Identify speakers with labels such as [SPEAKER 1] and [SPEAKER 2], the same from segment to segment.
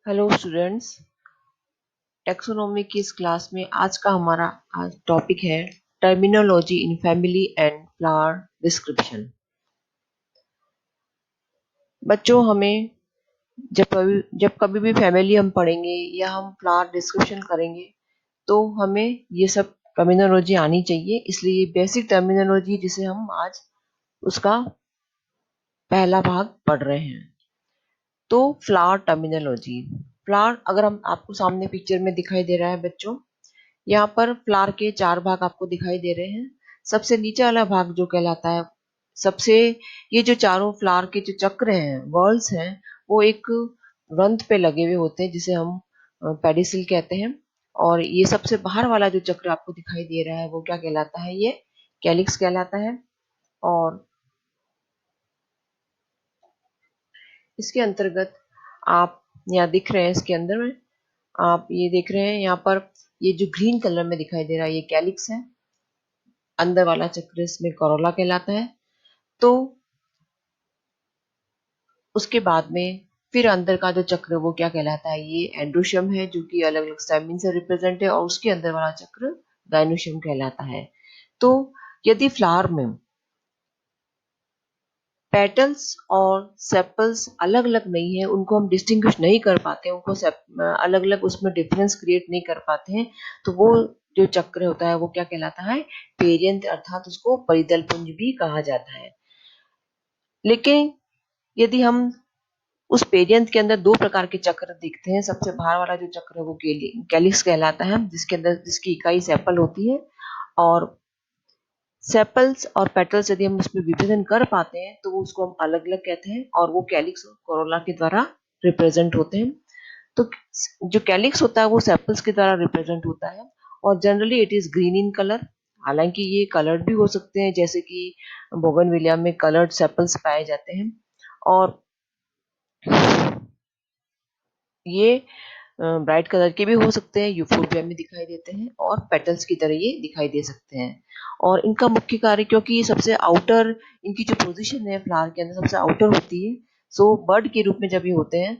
[SPEAKER 1] Hello students. Taxonomy की इस class में आज का हमारा टॉपिक है terminology in family and flower description. बच्चों, हमें जब कभी भी फैमिली हम पढ़ेंगे या हम फ्लावर डिस्क्रिप्शन करेंगे तो हमें ये सब टर्मिनोलॉजी आनी चाहिए। इसलिए ये बेसिक टर्मिनोलॉजी जिसे हम आज उसका पहला भाग पढ़ रहे हैं। तो फ्लावर टर्मिनोलॉजी, फ्लावर अगर हम आपको सामने पिक्चर में दिखाई दे रहा है बच्चों, यहाँ पर फ्लावर के 4 भाग आपको दिखाई दे रहे हैं। सबसे नीचे वाला भाग जो कहलाता है सबसे, ये जो चारों फ्लावर के जो चक्र हैं, वर्ल्स हैं, वो एक रंध्र पे लगे हुए होते हैं जिसे हम पेडिसिल कहते हैं। और ये सबसे बाहर वाला जो चक्र आपको दिखाई दे रहा है वो क्या कहलाता है? ये कैलिक्स कहलाता है। और इसके अंतर्गत आप यहाँ दिख रहे हैं, इसके अंदर में आप ये देख रहे हैं यहाँ पर, ये जो ग्रीन कलर में दिखाई दे रहा है ये कैलिक्स है। अंदर वाला चक्र इसमें करोला कहलाता है। तो उसके बाद में फिर अंदर का जो चक्र वो क्या कहलाता है? ये एंड्रोशियम है, जो कि अलग अलग स्टैमिन से रिप्रेजेंट है। और उसके अंदर वाला चक्र गाइनोशियम कहलाता है। तो यदि फ्लावर में पेटल्स और सेपल्स अलग अलग नहीं है, उनको हम डिस्टिंग्विश नहीं कर पाते, उनको अलग अलग उसमें डिफरेंस क्रिएट नहीं कर पाते हैं, तो वो जो चक्र होता है वो क्या कहलाता है? पेरियंथ, अर्थात उसको परिदल पुंज भी कहा जाता है। लेकिन यदि हम उस पेरियंथ के अंदर 2 प्रकार के चक्र देखते हैं। सबसे बाहर वाला जो चक्र है वो कैलिक्स कहलाता है, जिसके अंदर जिसकी इकाई सेपल होती है। और सेपल्स और पेटल्स यदि हम उसमें विभाजन कर पाते हैं तो वो उसको हम अलग अलग कहते हैं, और वो कैलिक्स और कोरोला के द्वारा रिप्रेजेंट होते हैं। तो जो कैलिक्स होता है वो सेपल्स के द्वारा रिप्रेजेंट होता है, और generally it is green in colour. हालांकि ये कलर्ड भी हो सकते हैं, जैसे कि बोगनविलिया में कलर्ड सेपल्स पाए जाते हैं। और ये ब्राइट कलर के भी हो सकते हैं, यूफोर्बिया में दिखाई देते हैं, और पेटल्स की तरह ये दिखाई दे सकते हैं। और इनका मुख्य कार्य, क्योंकि ये सबसे आउटर, इनकी जो पोजीशन है फ्लावर के अंदर सबसे आउटर होती है, सो बर्ड के रूप में जब ये होते हैं,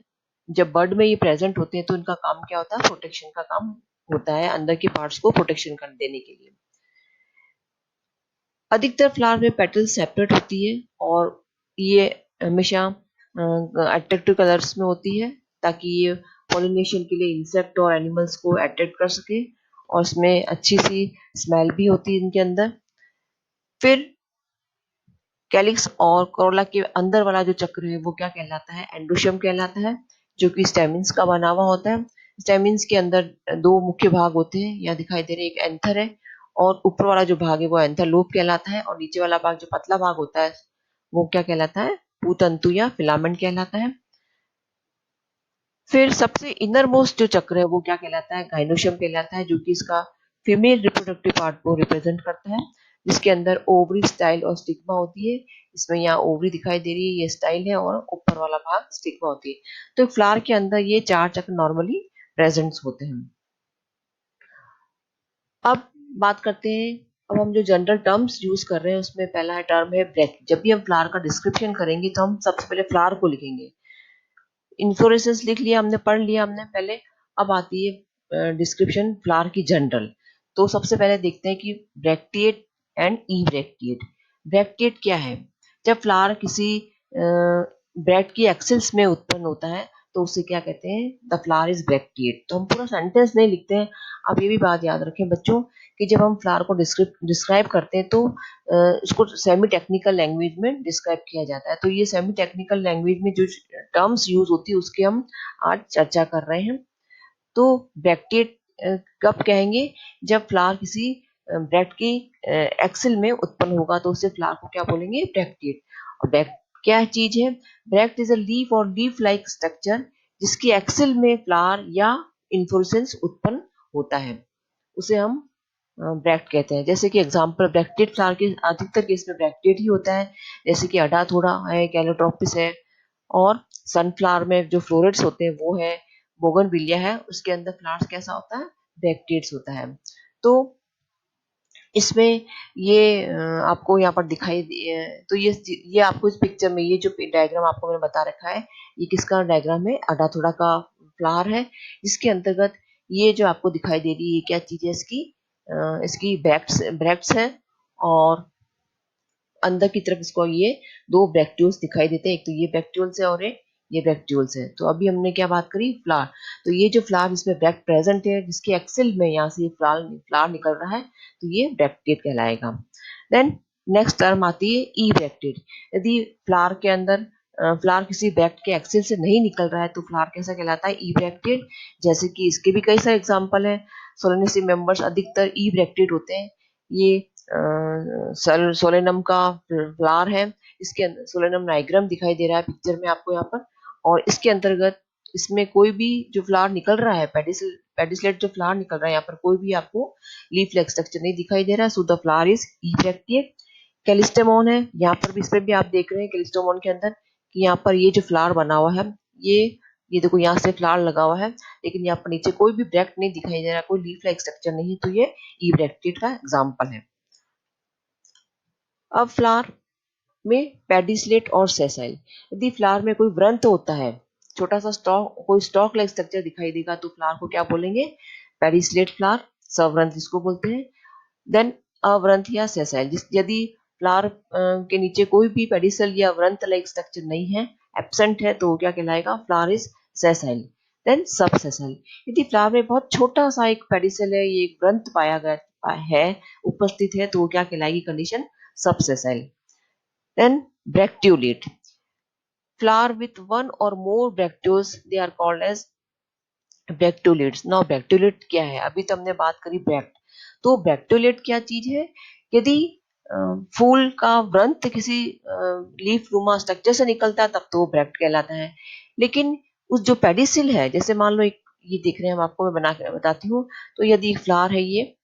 [SPEAKER 1] जब बर्ड में ये प्रेजेंट होते हैं तो इनका काम क्या होता है? प्रोटेक्शन का काम होता है, अंदर के पार्ट्स को प्रोटेक्शन कर देने के लिए। अधिकतर फ्लावर में पेटल्स सेपरेट होती है, और ये हमेशा अट्रैक्टिव कलर्स में होती है, ताकि ये पॉलिनेशन के लिए इंसेक्ट और एनिमल्स को अट्रैक्ट कर सके, और इसमें अच्छी सी स्मेल भी होती है इनके अंदर। फिर कैलिक्स और कोरोला के अंदर वाला जो चक्र है वो क्या कहलाता है? एंड्रोशियम कहलाता है, जो कि स्टेमिन्स का बना हुआ होता है। स्टेमिन्स के अंदर 2 मुख्य भाग होते हैं, यहाँ दिखाई दे रहे हैं, एक एंथर है, और ऊपर वाला जो भाग है वो एंथर लोब कहलाता है, और नीचे वाला भाग जो पतला भाग होता है वो क्या कहलाता है? पूतंतु या फिलामेंट कहलाता है। फिर सबसे इनर मोस्ट जो चक्र है वो क्या कहलाता है? गाइनोशियम कहलाता है, जो कि इसका फीमेल रिप्रोडक्टिव पार्ट को रिप्रेजेंट करता है, जिसके अंदर ओवरी, स्टाइल और स्टिग्मा होती है। इसमें यहाँ ओवरी दिखाई दे रही है, ये स्टाइल है, और ऊपर वाला भाग स्टिग्मा होती है। तो फ्लावर के अंदर ये 4 चक्र नॉर्मली प्रेजेंट होते हैं। अब बात करते हैं, अब हम जो जनरल टर्म्स यूज कर रहे हैं उसमें पहला टर्म है ब्रेक। जब भी हम फ्लावर का डिस्क्रिप्शन करेंगे तो हम सबसे पहले फ्लावर को लिखेंगे। इन्फ्लोरेसेंस लिख लिया हमने, पढ़ लिया हमने पहले। अब आती है डिस्क्रिप्शन फ्लावर की जनरल। तो सबसे पहले देखते हैं कि bracteate and E bracteate. Bracteate क्या है? जब फ्लावर किसी ब्रैक्ट की एक्सिल्स में उत्पन्न होता है तो उसे क्या कहते हैं? The flower is bracteate. तो हम पूरा सेंटेंस नहीं लिखते हैं। आप ये भी बात याद रखें बच्चों, कि जब हम फ्लावर को डिस्क्राइब करते हैं तो इसको सेमी टेक्निकल लैंग्वेज में डिस्क्राइब किया जाता है। तो ये सेमी टेक्निकल लैंग्वेज में जो टर्म्स यूज होती है उसकी हम आज चर्चा कर रहे हैं। तो ब्रैक्टिएट कब कहेंगे? जब फ्लावर किसी ब्रैक्ट की एक्सिल में उत्पन्न होगा तो उसे फ्लावर को क्या बोलेंगे? ब्रैक्टिएट। और ब्रैक्ट क्या चीज है? ब्रैक्ट इज अ लीफ और लीफ लाइक स्ट्रक्चर जिसकी एक्सिल में फ्लावर या इन्फ्लोरेसेंस उत्पन्न होता है, उसे हम ब्रैक्ट कहते हैं। जैसे कि एग्जांपल, ब्रैक्टेड फ्लावर के अधिकतर केस में ब्रैक्टेड ही होता है, जैसे कि अडाथोड़ा है, कैलोट्रोपिस है, और सनफ्लावर में जो फ्लोरेट्स होते हैं वो है, बोगनविलिया है, उसके अंदर फ्लावर्स कैसा होता है? ब्रैक्टेड्स होता है। तो इसमें ये आपको यहाँ पर दिखाई तो ये आपको इस पिक्चर में, ये जो डायग्राम आपको मैंने बता रखा है, ये किसका डायग्राम है? अडाथोड़ा का फ्लावर है, जिसके अंतर्गत ये जो आपको दिखाई दे रही है ये क्या चीज है, इसकी ब्रैक्ट्स है, और अंदर की तरफ इसको ये दो ब्रैक्ट्यूल्स दिखाई देते हैं, एक तो ये ब्रैक्ट्यूल्स है और एक ये ब्रैक्ट्यूल्स है। तो अभी हमने क्या बात करी, फ्लावर। तो ये जो फ्लावर इसमें ब्रैक्ट प्रेजेंट है, जिसके एक्सिल में यहाँ से फ्लावर निकल रहा है, तो ये ब्रैक्टेड कहलाएगा। देन नेक्स्ट टर्म आती है ई ब्रैक्टेड। यदि फ्लावर के अंदर फ्लावर किसी ब्रैक्ट के एक्सिल से नहीं निकल रहा है तो फ्लावर कैसा कहलाता है, ई ब्रैक्टेड। जैसे कि इसके भी कई सारे एग्जाम्पल है, सोलेनेसी मेंबर्स अधिकतर ई ब्रैक्टेड होते हैं। ये सोलेनम का फ्लावर है, इसके अंदर सोलेनम नाइग्रम दिखाई दे रहा है पिक्चर में आपको यहाँ पर, और इसके अंतर्गत इसमें कोई भी जो फ्लावर निकल रहा है, पेडिसलेट जो फ्लावर निकल रहा है, यहाँ पर कोई भी आपको लीफ लाइक स्ट्रक्चर नहीं दिखाई दे रहा है, so the flower is effective. Callistemon है, यहाँ पर भी, इसमें भी आप देख रहे हैं कैलिस्टेमोन के अंदर कि यहाँ पर ये जो फ्लावर बना हुआ है, ये ये देखो यहाँ से फ्लावर लगा हुआ है, लेकिन यहाँ पर नीचे कोई भी ब्रैक्ट नहीं दिखाई दे रहा, कोई लीफ लाइक स्ट्रक्चर नहीं है, तो ये ई ब्रैक्टेड का एग्जाम्पल है। अब फ्लावर में पेडिसलेट और सेसाइल। यदि फ्लावर में कोई व्रंत होता है, छोटा सा स्टॉक, कोई स्टॉक लाइक स्ट्रक्चर दिखाई देगा, तो फ्लावर को क्या बोलेंगे, पेडिसलेट फ्लावर, सवृंत इसको बोलते हैं। देन अव्रंथ या सेसाइल, यदि फ्लावर के नीचे कोई भी पेडिसल या व्रंत लाइक स्ट्रक्चर नहीं है, एब्सेंट है, तो वो क्या कहलाएगा, फ्लावर इज सेसाइल। देन सब सेसाइल, यदि फ्लावर में बहुत छोटा सा एक पेडिसल है, ये एक व्रंत पाया गया है, उपस्थित है, तो वो क्या कहलाएगी कंडीशन, सब sessile. Then bracteolate, flower with one or more bracteoles, they are called as bracteolates. Now bracteolate क्या है, अभी तो हमने बात करी ब्रैक्ट, तो bracteolate क्या चीज है, यदि फूल का व्रंत किसी लीफ नुमा स्ट्रक्चर से निकलता है तब तो वो ब्रैक्ट कहलाता है। लेकिन उस जो पेडिसिल है, जैसे मान लो एक ये दिख रहे हैं हम आपको, मैं बना के बताती हूँ, तो यदि फ्लावर है ये,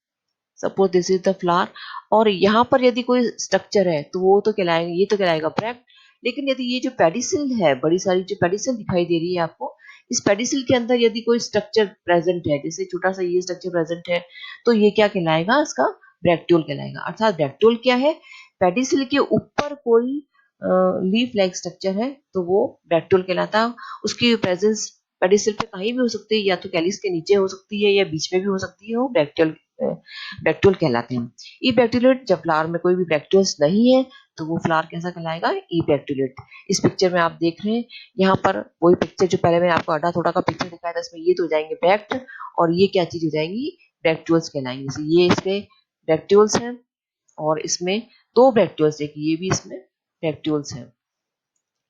[SPEAKER 1] suppose this is the flower, और यहाँ पर यदि कोई स्ट्रक्चर है तो वो तो कहलाएगा, ये तो कहलाएगा ब्रैक्ट। लेकिन यदि ये जो पेडिसिल है, बड़ी सारी जो पेडिसिल दिखाई दे रही है आपको, इस पेडिसिल के अंदर यदि कोई स्ट्रक्चर प्रेजेंट है, जैसे छोटा सा ये स्ट्रक्चर प्रेजेंट है, तो ये क्या कहलाएगा, इसका ब्रैक्टियोल कहलाएगा। अर्थात ब्रैक्टियोल क्या है, पेडिसिल के ऊपर कोई लीफ लाइक स्ट्रक्चर है, तो वो ब्रैक्टियोल कहलाता है। उसकी प्रेजेंस पेडिसिल पे कहीं भी हो सकती है, या तो कैलिस के नीचे हो सकती है या बीच में भी हो सकती है, वो ब्रैक्टियोल कहलाते हैं। ई ब्रैक्टियोलेट, जब फ्लावर में कोई भी ब्रैक्टियोल्स नहीं है तो वो फ्लावर कैसा कहलाएगा, ई ब्रैक्टियोलेट। इस पिक्चर में आप देख रहे हैं, यहाँ पर वही पिक्चर जो पहले मैंने आपको अड्डा थोड़ा का पिक्चर दिखाया था, इसमें ये तो हो जाएंगे ब्रैक्ट, और ये क्या चीज हो जाएंगी, ब्रैक्टियोल्स कहलाएंगे। जैसे ये इसमें ब्रैक्टियोल्स हैं, और इसमें दो ब्रैक्टियोल्स, देखिए ये भी इसमें ब्रैक्टियोल्स हैं।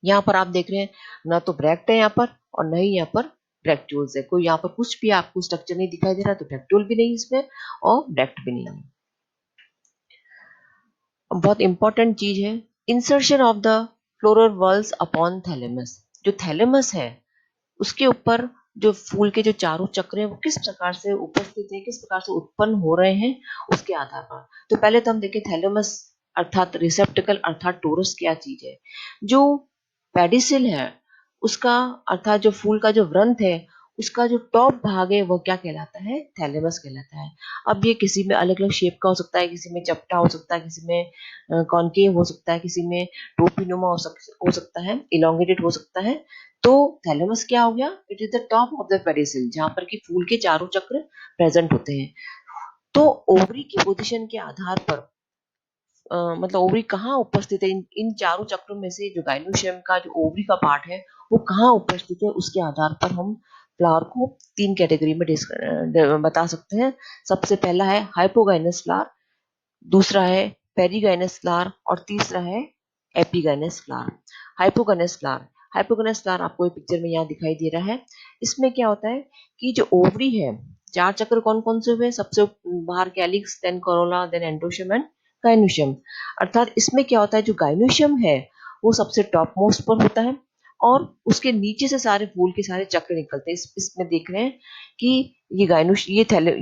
[SPEAKER 1] यहाँ पर आप देख रहे हैं, ना तो ब्रैक्ट है यहाँ पर, और न ही यहाँ पर ब्रैक्टियोल्स है। कोई यहाँ पर कुछ भी आपको स्ट्रक्चर नहीं दिखाई दे रहा, तो ब्रैक्टियोल भी नहीं इसमें, और ब्रैक्ट भी नहीं है। बहुत इंपॉर्टेंट चीज है, insertion of the floral walls upon thalamus. जो थैलेमस है उसके ऊपर जो फूल के जो चारों चक्र हैं वो किस प्रकार से उपस्थित है, किस प्रकार से उत्पन्न हो रहे हैं, उसके आधार पर। तो पहले तो हम देखें थैलेमस अर्थात रिसेप्टिकल अर्थात टोरस क्या चीज है। जो पेडिसिल है उसका, अर्थात जो फूल का जो व्रंत है उसका जो टॉप भाग है वो क्या कहलाता है, थैलेमस कहलाता है। अब ये किसी में अलग अलग शेप का हो सकता है, किसी में चपटा हो सकता है, किसी में कॉन्केव हो सकता है, किसी में टोपीनुमा हो सकता है, इलोंगेटेड हो सकता है। तो थैलेमस क्या हो गया, it is the top of the pedicel, जहां पर कि फूल के चारों चक्र प्रेजेंट होते हैं। तो ओवरी की पोजीशन के आधार पर मतलब ओवरी कहाँ उपस्थित है, इन चारों चक्रों में से जो गाइनोशियम का जो ओवरी का पार्ट है वो कहाँ उपस्थित है, उसके आधार पर हम फ्लावर को तीन कैटेगरी में बता सकते हैं। सबसे पहला है हाइपोगाइनस फ्लावर, दूसरा है पेरीगाइनस फ्लावर, और तीसरा है epigynous flower. Hypogynous flower, hypogynous flower आपको ये पिक्चर में यहाँ दिखाई दे रहा है। इसमें क्या होता है कि जो ओवरी है, चार चक्र कौन कौन से हुए, सबसे बाहर calyx, then corolla, then androecium and gynoecium. अर्थात इसमें क्या होता है, जो गाइनोशियम है वो सबसे टॉप मोस्ट पर होता है, और उसके नीचे से सारे फूल के सारे चक्र निकलते हैं। इसमें देख रहे हैं कि ये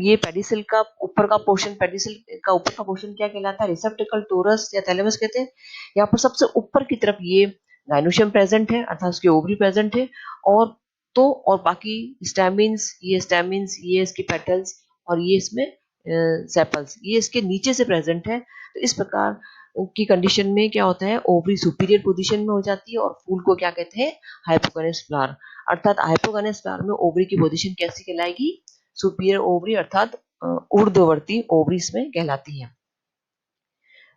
[SPEAKER 1] ये पेडिसिल का ऊपर का पोर्शन, पेडिसिल का ऊपर का पोर्शन क्या कहलाता है, रिसेप्टिकल, टोरस या थैलेमस कहते हैं। यहाँ पर सबसे ऊपर की तरफ ये गाइनोशियम प्रेजेंट है, अर्थात उसके ओवरी प्रेजेंट है, और तो और बाकी स्टैमिन्स, ये इसके पेटल्स, और ये इसमें सेपल्स, ये इसके नीचे से प्रेजेंट है। तो इस प्रकार की कंडीशन में क्या होता है, ओवरी सुपीरियर पोजीशन में हो जाती है, और फूल को क्या कहते हैं, हाइपोगोनस फ्लावर। अर्थात हाइपोगाइनस फ्लावर में ओवरी की पोजीशन कैसी कहलाएगी, सुपीरियर ओवरी अर्थात ऊर्ध्ववर्ती ओवरी इसमें कहलाती है।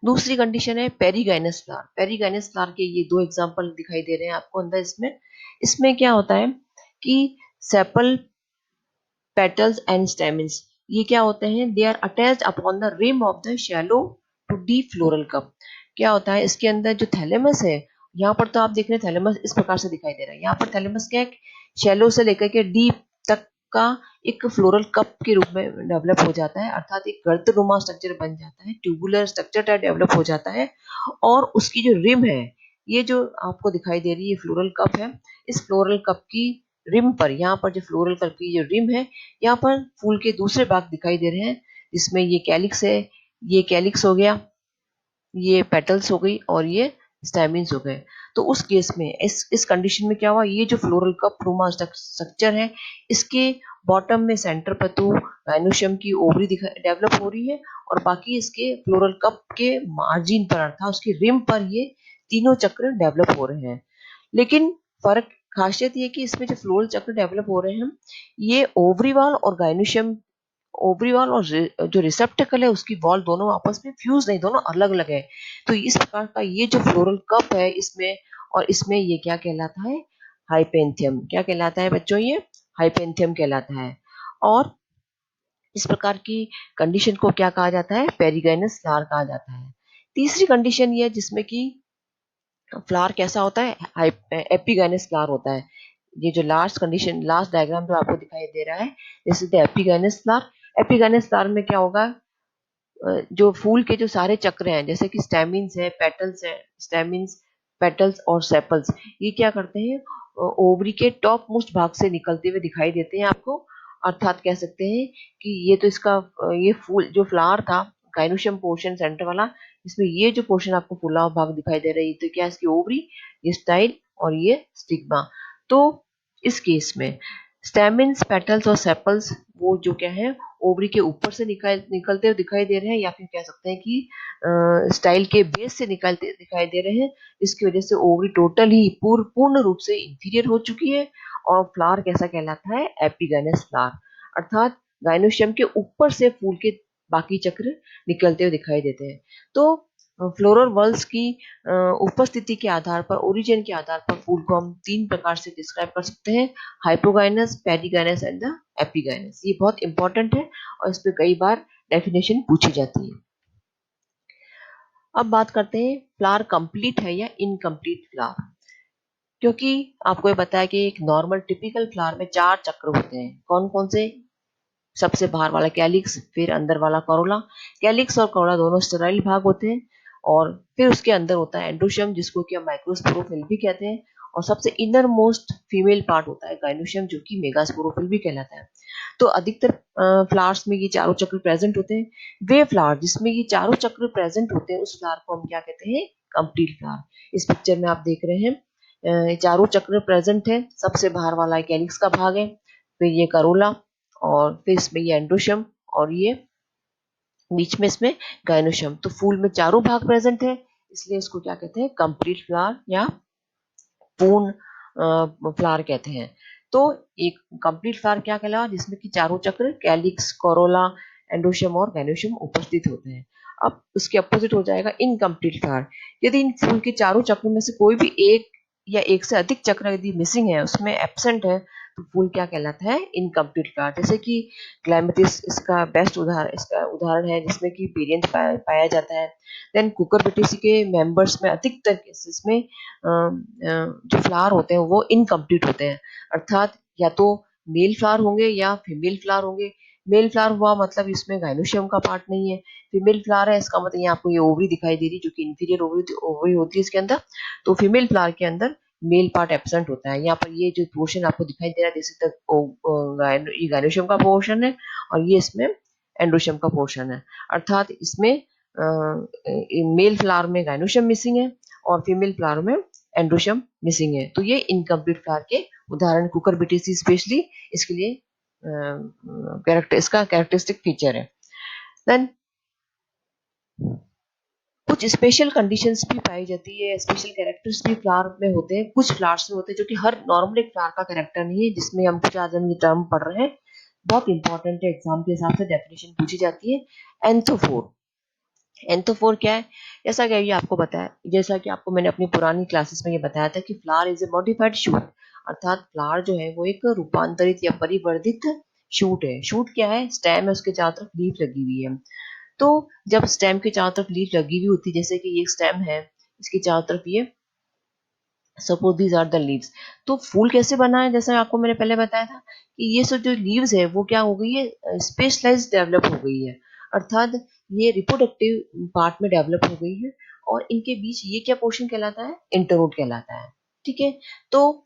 [SPEAKER 1] दूसरी कंडीशन है पेरीगाइनस फ्लावर। पेरीगाइनस फ्लावर के ये दो एग्जांपल दिखाई दे रहे हैं आपको अंदर। इसमें इसमें क्या होता है कि सेपल पेटल्स एंड स्टेमन्स ये क्या होते हैं, they are attached upon the rim of the shallow to deep floral cup. क्या होता है इसके अंदर जो थैलेमस है, यहाँ पर तो आप देख रहे हैं थैलेमस इस प्रकार से दिखाई दे रहा है। यहाँ पर थैलेमस क्या है, शैलो से लेकर के डीप तक का एक फ्लोरल कप के रूप में डेवलप हो जाता है, अर्थात एक गर्दनुमा स्ट्रक्चर बन जाता है, ट्यूबुलर स्ट्रक्चर टाइप डेवलप हो जाता है। और उसकी जो रिम है, ये जो आपको दिखाई दे रही है फ्लोरल कप है, इस फ्लोरल कप की रिम पर, यहाँ पर जो फ्लोरल कप की जो रिम है, यहाँ पर फूल के दूसरे भाग दिखाई दे रहे हैं, जिसमें ये कैलिक्स है, ये कैलिक्स हो गया, ये पेटल्स हो गई और ये स्टैमिन्स हो गए। तो उस केस में इस कंडीशन में क्या हुआ, ये जो फ्लोरल कप नुमा स्ट्रक्चर है, इसके बॉटम में सेंटर पर तो गाइनोशियम की ओवरी डेवलप हो रही है, और बाकी इसके फ्लोरल कप के मार्जिन पर अर्थात उसकी रिम पर ये तीनों चक्र डेवलप हो रहे हैं। लेकिन फर्क खासियत ये कि इसमें जो फ्लोरल चक्र डेवलप हो रहे हैं, ये ओवरी वॉल और गाइनोशियम, ओवरी वॉल और जो रिसेप्टिकल है उसकी वॉल दोनों आपस में फ्यूज नहीं, दोनों अलग अलग है। तो इस प्रकार का ये जो फ्लोरल कप है इसमें, और इसमें ये क्या कहलाता है, हाइपेंथियम। क्या कहलाता है बच्चों, ये हाइपेंथियम कहलाता है। और इस प्रकार की कंडीशन को क्या कहा जाता है, पेरिगाइनस फ्लावर कहा जाता है। तीसरी कंडीशन ये है जिसमें कि फ्लावर कैसा होता है, एपिगाइनस फ्लावर होता है। ये जो लास्ट कंडीशन, लास्ट डायग्राम जो आपको दिखाई दे रहा है, this is the epigynous flower. Epigynous flower में क्या होगा, जो फूल के जो सारे चक्र हैं, जैसे कि स्टेमिन्स है, पेटल्स है, स्टेमिन्स, पेटल्स और सेपल्स, ये क्या करते हैं, ओवरी के टॉप मोस्ट भाग से निकलते हुए दिखाई देते हैं आपको। अर्थात कह सकते हैं कि ये तो इसका ये फूल जो फ्लावर था, गाइनोशियम पोर्शन सेंटर वाला, इसमें ये जो पोर्शन आपको फूला हुआ भाग दिखाई दे रहा है, तो क्या इसकी ओवरी, ये स्टाइल और ये स्टिग्मा। तो इस केस में स्टेमिन्स, पेटल्स और सेपल्स वो जो क्या है, ओवरी के ऊपर से निकलते हुए दिखाई दे रहे हैं, या फिर कह सकते हैं कि स्टाइल के बेस से निकलते दिखाई दे रहे हैं। इसकी वजह से ओवरी टोटल ही पूर्ण रूप से इंफीरियर हो चुकी है, और फ्लावर कैसा कहलाता है, एपिगैनस फ्लावर, अर्थात गाइनोशियम के ऊपर से फूल के बाकी चक्र निकलते हुए दिखाई देते हैं। तो फ्लोरल वल्स की उपस्थिति के आधार पर, ओरिजिन के आधार पर फूल को हम तीन प्रकार से डिस्क्राइब कर सकते हैं, hypogynous, perigynous and the epigynous. ये बहुत इंपॉर्टेंट है और इस पे कई बार डेफिनेशन पूछी जाती है। अब बात करते हैं फ्लावर कंप्लीट है या इनकम्प्लीट फ्लावर। क्योंकि आपको ये बताया कि एक नॉर्मल टिपिकल फ्लावर में 4 चक्र होते हैं। कौन कौन से, सबसे बाहर वाला कैलिक्स, फिर अंदर वाला करोला। कैलिक्स और करोला दोनों स्टेराइल भाग होते हैं, और फिर उसके अंदर होता है एंडोशियम, जिसको कि हम माइक्रोस्पोरोफिल भी कहते हैं, और सबसे इनर मोस्ट फीमेल पार्ट होता है गाइनोशियम, जो कि मेगास्पोरोफिल भी कहलाता है। तो अधिकतर फ्लावर्स में ये चारों चक्र प्रेजेंट होते हैं। वे फ्लावर जिसमें ये चारों चक्र प्रेजेंट होते हैं, उस फ्लावर को हम क्या कहते हैं, कंप्लीट फ्लावर। इस पिक्चर में आप देख रहे हैं चारों चक्र प्रेजेंट है। सबसे बाहर वाला कैलिक्स का भाग है, फिर ये करोला, और फिर इसमें ये एंडोशियम, और ये बीच में इसमें गाइनोशियम। तो फूल में चारों भाग प्रेजेंट है, इसलिए इसको क्या कहते हैं, कंप्लीट फ्लावर या पूर्ण फ्लावर कहते हैं। तो एक कंप्लीट फ्लावर क्या कहलावा, जिसमें कि चारों चक्र कैलिक्स, कोरोला, एंडोशियम और गाइनोशियम उपस्थित होते हैं। अब उसके अपोजिट हो जाएगा इनकम्प्लीट फ्लावर। यदि इन फूल के चारों चक्र में से कोई भी एक या एक से अधिक चक्र यदि मिसिंग है, उसमें एब्सेंट है, तो फूल क्या कहलाता है, इनकम्प्लीट फ्लावर। जैसे कि क्लैमिटिस इसका बेस्ट उदाहरण, इसका उदाहरण है, जिसमें कि वेरिएंट पाया जाता है। देन कुकुरबिटेसी के मेंबर्स में अधिकतर केसेस में जो फ्लावर होते हैं वो इनकम्प्लीट होते हैं, अर्थात या तो मेल फ्लावर होंगे या फीमेल फ्लावर होंगे। मेल फ्लावर हुआ मतलब इसमें गाइनोशियम का पार्ट नहीं है। फीमेल फ्लावर है, इसका मतलब ये आपको ये ओवरी दिखाई दे रही, जो कि इंफीरियर ओवरी होती है इसके अंदर। तो फीमेल फ्लावर के अंदर मेल पार्ट एब्सेंट होता है। यहाँ पर ये जो पोर्शन आपको दिखाई दे रहा है, दिस इज द ये गाइनोशियम का पोर्शन है, और ये इसमें एंडोशियम का पोर्शन है। अर्थात इसमें मेल फ्लावर में गाइनोशियम मिसिंग है, और फीमेल फ्लावर में एंड्रोशियम मिसिंग है। तो ये इनकम्प्लीट फ्लावर के उदाहरण, कुकुरबिटेसी स्पेशली इसके लिए इसका कैरेक्टरिस्टिक फीचर है। देन कुछ स्पेशल कंडीशंस भी पाई जाती है, स्पेशल कैरेक्टर्स भी फ्लावर में होते हैं, कुछ फ्लावर्स में होते हैं जो कि हर नॉर्मल एक फ्लावर का कैरेक्टर नहीं है, जिसमें हम कुछ आज हम ये टर्म पढ़ रहे हैं। बहुत इंपॉर्टेंट है, एग्जाम के हिसाब से डेफिनेशन पूछी जाती है। एंथोफोर, एंथोफोर क्या है? जैसा कि ये आपको बताया, जैसा कि आपको मैंने अपनी पुरानी क्लासेस में ये बताया था कि flower is a modified shoot, अर्थात फ्लावर जो है वो एक रूपांतरित या परिवर्धित शूट है। शूट क्या है? स्टेम है, उसके चारों तरफ लीफ लगी हुई है। तो जब स्टेम के चारों तरफ लीफ लगी हुई होती है, जैसे कि ये स्टेम है, इसके चारों तरफ ये suppose these are the leaves, तो फूल कैसे बना है? जैसा आपको मैंने पहले बताया था कि ये सब जो लीव्स है वो क्या हो गई है, स्पेशलाइज डेवलप हो गई है, अर्थात ये रिप्रोडक्टिव पार्ट में डेवलप हो गई है, और इनके बीच ये क्या पोर्शन कहलाता है? इंटरनोड कहलाता है। ठीक है, तो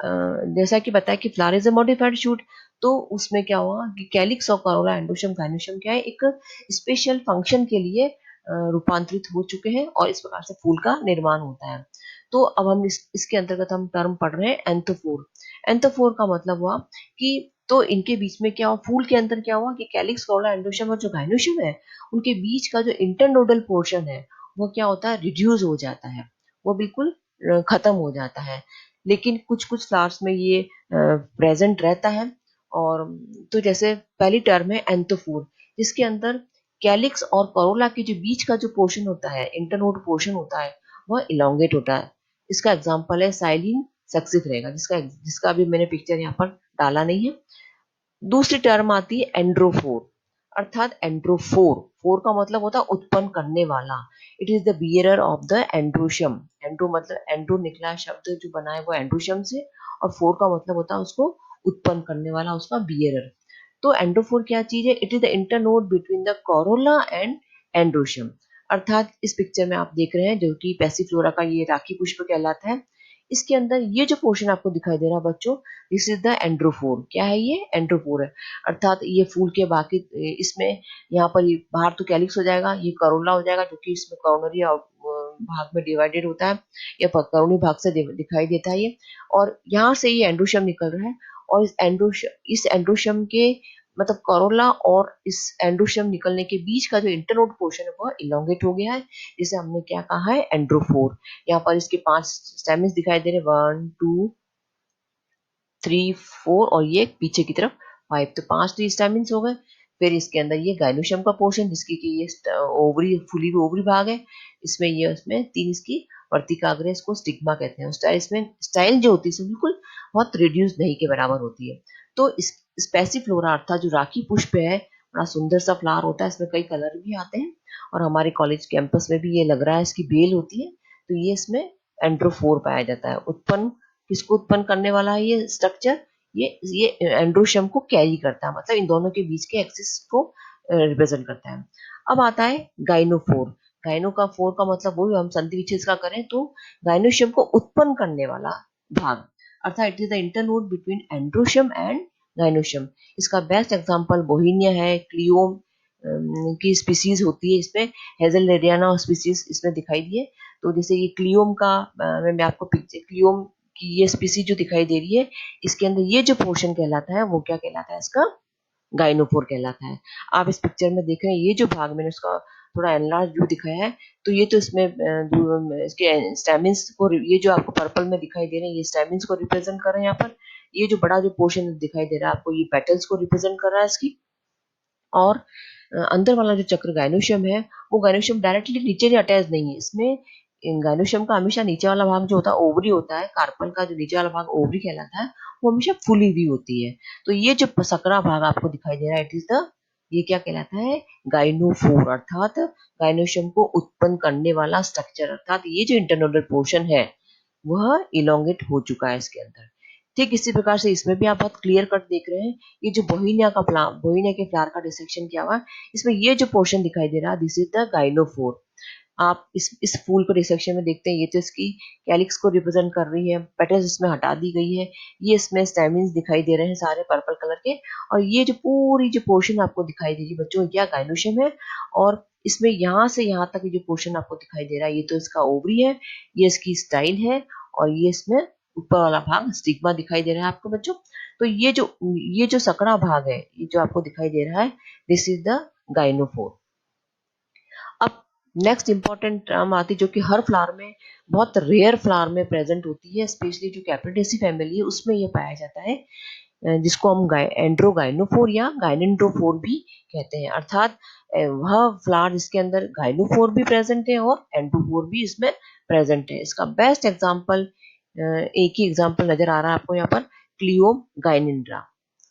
[SPEAKER 1] अ, जैसा कि बताया कि flower is a modified shoot, तो उसमें क्या हुआ कि कैलिक्स और करोला एंडोशम गाइनोशम क्या है, एक स्पेशल फंक्शन के लिए रूपांतरित हो चुके हैं, और इस प्रकार से फूल का निर्माण होता है। तो अब हम इसके अंतर्गत हम टर्म पढ़ रहे हैं एंथोफोर। एंथोफोर का मतलब हुआ कि तो इनके बीच में क्या हुआ, फूल के अंदर क्या हुआ कि कैलिक्स करोला एंडोशम और जो गाइनोशम है, उनके बीच का जो इंटरनोडल पोर्शन है वो क्या होता है, रिड्यूस हो जाता है, वो बिल्कुल खत्म हो जाता है। लेकिन कुछ कुछ फ्लावर्स में ये प्रेजेंट रहता है। और तो जैसे पहली टर्म है एंथोफोर, जिसके अंदर कैलिक्स और करोला के जो बीच का जो पोर्शन होता है, इंटरनोड पोर्शन होता है, वह इलोंगेट होता है। इसका एग्जाम्पल है साइलिन सक्सिफ रहेगा, जिसका जिसका भी मैंने पिक्चर यहाँ पर डाला नहीं है। दूसरी टर्म आती है एंड्रोफोर, अर्थात एंड्रोफोर, फोर का मतलब होता है उत्पन्न करने वाला। It is the bearer of the androecium. Andro मतलब एंड्रो निकला शब्द जो बना है वो एंड्रोशम से, और फोर का मतलब होता है उसको उत्पन्न करने वाला, उसका बियरर। तो एंड्रोफोर क्या चीज है? It is the internode between the Corolla and androecium, अर्थात इस पिक्चर में आप देख रहे हैं जो कि पैसिफ्लोरा का ये राखी पुष्प कहलाता है। इसके अंदर ये जो पोर्शन आपको दिखाई दे रहा है बच्चों, दिस इज द एंड्रोफोर। क्या है ये? एंड्रोफोर है, अर्थात ये फूल के बाकी इसमें यहाँ पर ये बाहर तो कैलिक्स हो जाएगा, ये करोला हो जाएगा जो कि इसमें कॉर्नरी भाग में डिवाइडेड होता है, या करोनी भाग से दिखाई देता है ये, और यहाँ से ये एंड्रोशम निकल रहा है। और इस एंड्रोशम के मतलब करोला और इस एंड्रोशम निकलने के बीच का जो इंटरनोड पोर्शन है वह इलोंगेट हो गया है, जिसे हमने क्या कहा है? एंड्रोफोर। यहाँ पर इसके 5 स्टेमिन्स दिखाई दे रहे हैं, 1 2 3 4, और ये पीछे की तरफ 5, तो 5 तो स्टेमिन्स हो गए। फिर इसके अंदर ये गाइनोशम का पोर्शन, जिसकी कि ये ओवरी फुली ओवरी भाग है, इसमें ये इसमें 3 इसकी वर्तिकाग्र, इसको स्टिग्मा कहते हैं। स्टाइल इसमें स्टाइल जो होती है बिल्कुल बहुत रिड्यूस नहीं के बराबर होती है। तो इस स्पेसिफ्लोरा अर्थात जो राखी पुष्प है, बड़ा सुंदर सा फ्लावर होता है, इसमें कई कलर भी आते हैं, और हमारे कॉलेज कैंपस में भी ये लग रहा है, इसकी बेल होती है। तो ये इसमें एंड्रोफोर पाया जाता है। उत्पन्न किसको उत्पन्न करने वाला है ये स्ट्रक्चर? ये एंड्रोशम को कैरी करता है, मतलब इन दोनों के बीच के एक्सिस को रिप्रेजेंट करता है। अब आता है गाइनोफोर। गाइनो का फोर का मतलब वो हम संधि विच्छेद का करें तो गाइनोशम को उत्पन्न करने वाला भाग, अर्थात it is the internode between androecium and gynoecium. इसका बेस्ट एग्जांपल बोहिनिया है, क्लियोम की स्पीसीज होती है इसमें, हेजलनेरियाना स्पीसीज इसमें दिखाई दी है। तो जैसे ये क्लियोम का मैं आपको पिक्चर क्लियोम की ये स्पीसीज जो दिखाई दे रही है, इसके अंदर ये जो पोर्शन कहलाता है वो क्या कहलाता है? इसका गाइनोफोर कहलाता है। आप इस पिक्चर में देख रहे हैं ये जो भाग मैंने उसका थोड़ा एनलार्ज व्यू दिखाया है, तो ये तो इसमें इसके स्टेमिन्स को, ये जो आपको पर्पल में दिखाई दे रहे हैं ये स्टेमिन्स को रिप्रेजेंट कर रहे हैं यहाँ पर। ये जो बड़ा जो पोर्शन दिखाई दे रहा है आपको, ये पेटल्स को रिप्रेजेंट कर रहा है इसकी। और अंदर वाला जो चक्र गाइनोशियम है, वो गाइनोशियम डायरेक्टली नीचे से अटैच नहीं है, इसमें गाइनोशियम का हमेशा नीचे वाला भाग जो होता है ओवरी होता है, कार्पल का जो नीचे वाला भाग ओवरी कहलाता है, वो हमेशा फुली हुई होती है। तो ये जो सकरा भाग आपको दिखाई दे रहा है, इट इज द, ये क्या कहलाता है? गाइनोफोर, अर्थात गाइनोशियम को उत्पन्न करने वाला स्ट्रक्चर, अर्थात ये जो इंटरनोडल पोर्शन है वह इलोंगेट हो चुका है इसके अंदर। ठीक इसी प्रकार से इसमें भी आप बहुत क्लियर कट देख रहे हैं, ये जो बोहिनिया का प्लांट, बोहिनिया के फ्लावर का डिसेक्शन किया हुआ है, इसमें ये जो पोर्शन दिखाई दे रहा है, दिस इज द गाइनोफोर। आप इस फूल को डिसेक्शन में देखते हैं, ये तो इसकी कैलिक्स को रिप्रेजेंट कर रही है, पेटल्स इसमें हटा दी गई है, ये इसमें स्टेमिन्स दिखाई दे रहे हैं सारे पर्पल कलर के, और ये जो पूरी जो पोर्शन आपको दिखाई दे रही है बच्चों, क्या गाइनोशियम है। और इसमें यहाँ से यहाँ तक जो पोर्शन आपको दिखाई दे रहा है, ये तो इसका ओवरी है, ये इसकी स्टाइल है, और ये इसमें ऊपर वाला भाग स्टिग्मा दिखाई दे रहा है आपको बच्चों। तो ये जो सकड़ा भाग है, ये जो आपको दिखाई दे रहा है, दिस इज द गाइनोफोर। अब नेक्स्ट इंपॉर्टेंट टर्म आती है जो कि हर फ्लावर में, बहुत रेयर फ्लावर में प्रेजेंट होती है, स्पेशली जो कैप्रिडेसी फैमिली है उसमें ये पाया जाता है, जिसको हम एंड्रोगाइनोफोर या गाइनेंड्रोफोर भी कहते हैं। अर्थात वह फ्लावर जिसके अंदर गाइनोफोर भी प्रेजेंट है और एंड्रोफोर भी इसमें प्रेजेंट है। इसका बेस्ट एग्जांपल, एक ही एग्जांपल नजर आ रहा है आपको यहाँ पर, क्लियोम गाइनेंड्रा।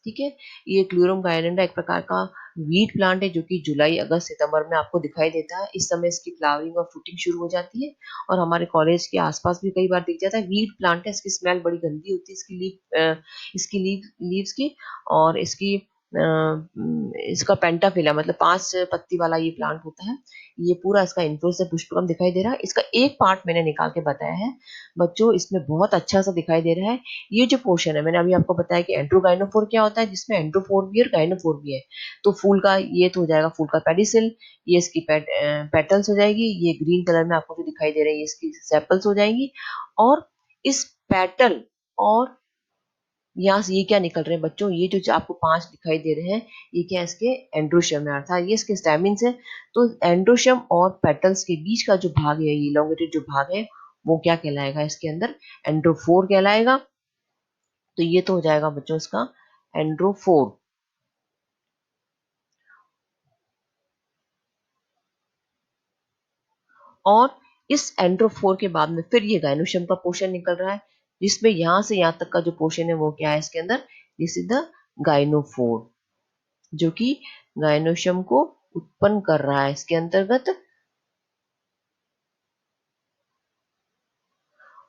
[SPEAKER 1] ठीक है, ये क्लियोम गाइनेंड्रा एक प्रकार का वीट प्लांट है जो कि जुलाई अगस्त सितंबर में आपको दिखाई देता है। इस समय इसकी फ्लावरिंग और फ्रूटिंग शुरू हो जाती है और हमारे कॉलेज के आसपास भी कई बार दिख जाता है। वीट प्लांट है, इसकी स्मेल बड़ी गंदी होती है इसकी लीव्स की, और इसका पेंटाफिला मतलब 5 पत्ती वाला ये प्लांट होता है। ये पूरा इसका इन्फ्लोरेसेंस पुष्पक्रम दिखाई दे रहा है। इसका एक पार्ट मैंने निकाल के बताया है बच्चों, इसमें बहुत अच्छा सा दिखाई दे रहा है। ये जो पोर्शन है मैंने अभी आपको बताया कि एंड्रोगाइनोफोर क्या होता है, जिसमें एंड्रोफोर भी और गाइनोफोर भी है। तो फूल का ये तो हो जाएगा फूल का पेडिसिल, ये इसकी पेटल्स हो जाएगी, ये ग्रीन कलर में आपको जो दिखाई दे रही है इसकी सेपल्स हो जाएंगी। और इस पेटल और यहाँ से ये क्या निकल रहे हैं बच्चों, ये जो आपको 5 दिखाई दे रहे हैं, ये क्या है, इसके एंड्रोशियम है, अर्थात ये इसके स्टैमिन्स है। तो एंड्रोशियम और पेटल्स के बीच का जो भाग है, ये इलोंगेटेड जो भाग है, वो क्या कहलाएगा, इसके अंदर एंड्रोफोर कहलाएगा। तो ये तो हो जाएगा बच्चों इसका एंड्रोफोर। और इस एंड्रोफोर के बाद में फिर ये गाइनोशियम का पोर्शन निकल रहा है, जिसमें यहां से यहां तक का जो पोर्शन है वो क्या है इसके अंदर, दिस इज द गाइनोफोर, जो कि गाइनोशियम को उत्पन्न कर रहा है इसके अंतर्गत।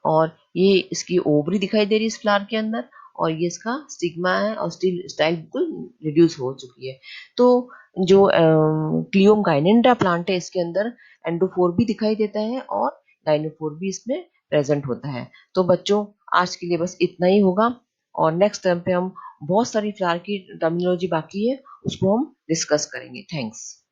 [SPEAKER 1] और ये इसकी ओवरी दिखाई दे रही है इस फ्लावर के अंदर, और ये इसका स्टिग्मा है और स्टिल स्टाइल बिल्कुल रिड्यूस हो चुकी है। तो जो क्लियोम गाइनेंड्रा प्लांट है इसके अंदर एंडोफोर भी दिखाई देता है और गाइनोफोर भी इसमें प्रेजेंट होता है। तो बच्चों आज के लिए बस इतना ही होगा, और नेक्स्ट टर्म पे हम बहुत सारी फ्लावर की टर्मिनोलॉजी बाकी है, उसको हम डिस्कस करेंगे। थैंक्स।